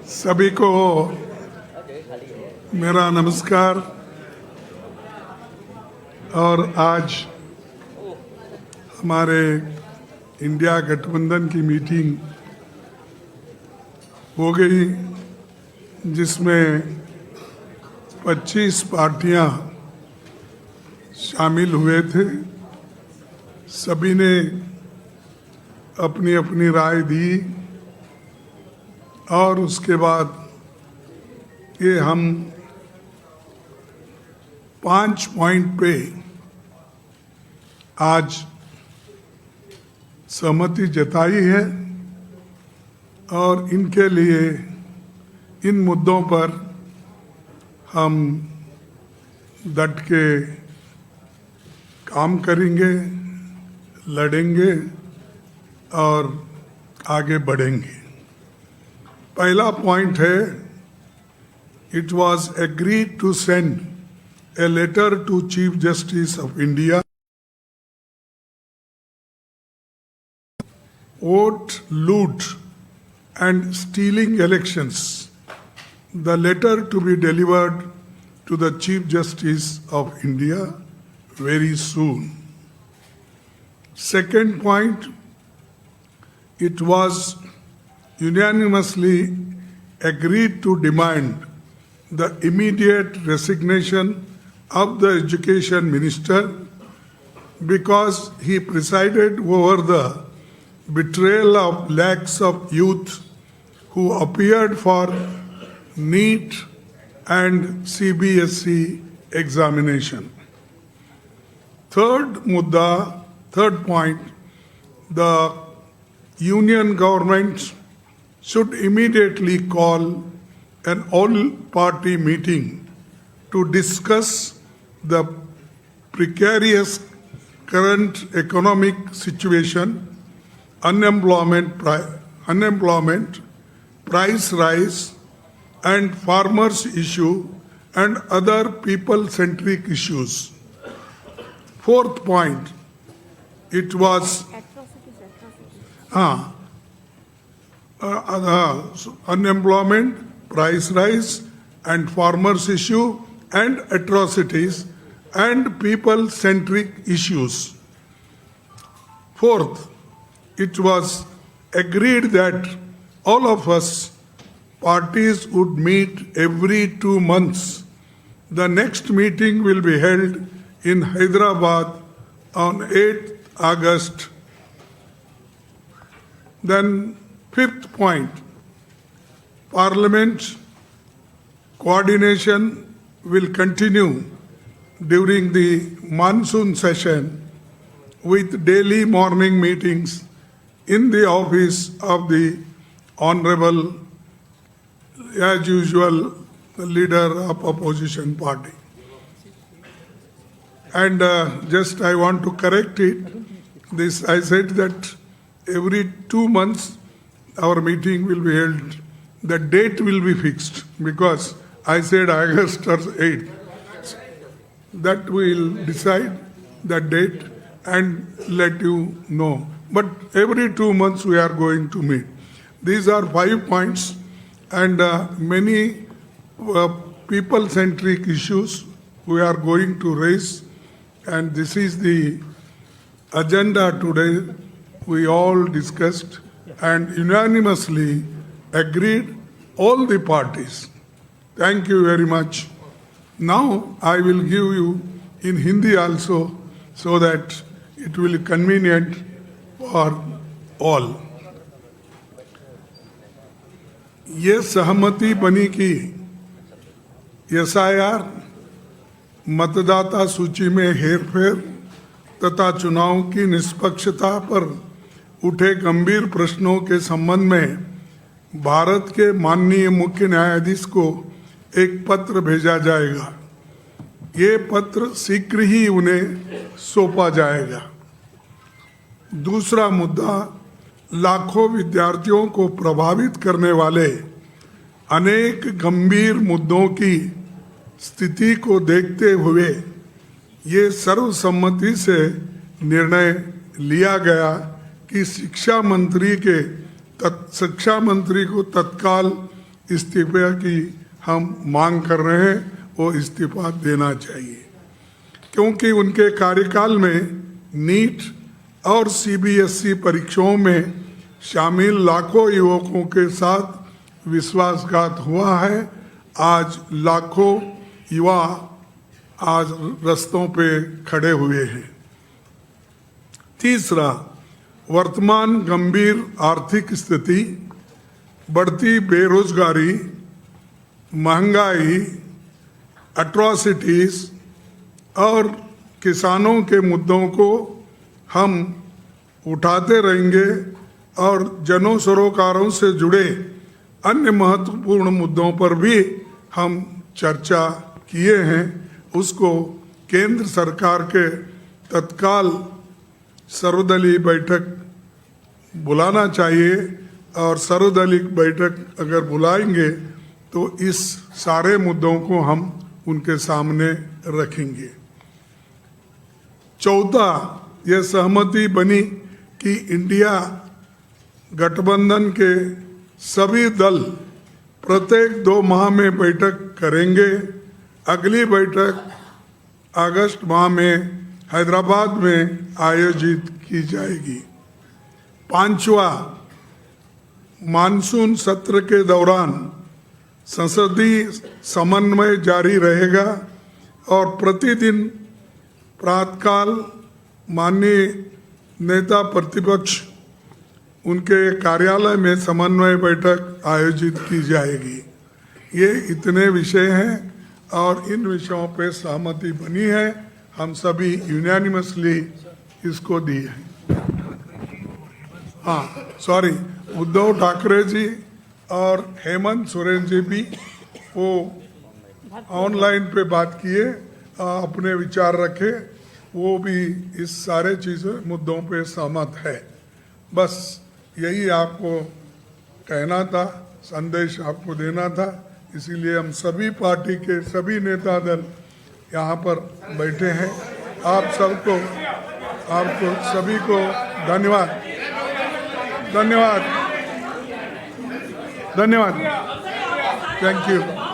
सभी को मेरा नमस्कार। और आज हमारे इंडिया गठबंधन की मीटिंग हो गई, जिसमें 25 पार्टियां शामिल हुए थे। सभी ने अपनी अपनी राय दी और उसके बाद ये हम 5 पॉइंट पे आज सहमति जताई है और इनके लिए, इन मुद्दों पर हम डट के काम करेंगे, लड़ेंगे और आगे बढ़ेंगे। पहला पॉइंट है, it was agreed to send a letter to chief justice of India vote loot and stealing elections. The letter to be delivered to the Chief Justice of India very soon. Second point, it was unanimously agreed to demand the immediate resignation of the Education Minister because he presided over the betrayal of lakhs of youth who appeared for NEET and CBSE examination. Third point, the union government should immediately call an all-party meeting to discuss the precarious current economic situation, unemployment, price rise, and farmers' issue and other people-centric issues. Fourth point, it was unemployment, price rise, and farmers' issue and atrocities and people-centric issues. Fourth, it was agreed that all of us parties would meet every 2 months. The next meeting will be held in Hyderabad on 8th August. Then fifth point, Parliament coordination will continue during the monsoon session with daily morning meetings in the office of the Honorable, as usual, leader of opposition party. And just I want to correct it. This I said that every 2 months our meeting will be held. The date will be fixed because I said August or 8th. That we will decide the date and let you know. But every 2 months we are going to meet. These are 5 points and many people-centric issues we are going to raise. And this is the agenda today. We all discussed and unanimously agreed, all the parties. Thank you very much. Now I will give you in Hindi also so that it will be convenient for all. ये सहमति बनी कि SIR, मतदाता सूची में हेरफेर तथा चुनाव की निष्पक्षता पर उठे गंभीर प्रश्नों के संबंध में भारत के माननीय मुख्य न्यायाधीश को एक पत्र भेजा जाएगा। ये पत्र शीघ्र ही उन्हें सौंपा जाएगा। दूसरा मुद्दा, लाखों विद्यार्थियों को प्रभावित करने वाले अनेक गंभीर मुद्दों की स्थिति को देखते हुए ये सर्वसम्मति से निर्णय लिया गया कि शिक्षा मंत्री को तत्काल इस्तीफे की हम मांग कर रहे हैं, वो इस्तीफा देना चाहिए, क्योंकि उनके कार्यकाल में नीट और सीबीएसई परीक्षाओं में शामिल लाखों युवकों के साथ विश्वासघात हुआ है। आज लाखों युवा आज रास्तों पे खड़े हुए हैं। तीसरा, वर्तमान गंभीर आर्थिक स्थिति, बढ़ती बेरोजगारी, महंगाई, एट्रॉसिटीज और किसानों के मुद्दों को हम उठाते रहेंगे और जन सरोकारों से जुड़े अन्य महत्वपूर्ण मुद्दों पर भी हम चर्चा किए हैं। उसको केंद्र सरकार के तत्काल सर्वदलीय बैठक बुलाना चाहिए और सर्वदलीय बैठक अगर बुलाएंगे तो इस सारे मुद्दों को हम उनके सामने रखेंगे। चौथा, यह सहमति बनी कि इंडिया गठबंधन के सभी दल प्रत्येक 2 माह में बैठक करेंगे। अगली बैठक अगस्त माह में हैदराबाद में आयोजित की जाएगी। पांचवा, मानसून सत्र के दौरान संसदीय समन्वय जारी रहेगा और प्रतिदिन प्रातःकाल माननीय नेता प्रतिपक्ष उनके कार्यालय में समन्वय बैठक आयोजित की जाएगी। ये इतने विषय हैं और इन विषयों पे सहमति बनी है। हम सभी यूनानिमसली इसको दी है। उद्धव ठाकरे जी और हेमंत सोरेन जी भी वो ऑनलाइन पे बात किए, अपने विचार रखे, वो भी इस सारे चीज़ों मुद्दों पे सहमत है। बस यही आपको कहना था, संदेश आपको देना था, इसीलिए हम सभी पार्टी के सभी नेता दल यहाँ पर बैठे हैं। आपको सभी को धन्यवाद। Thank you.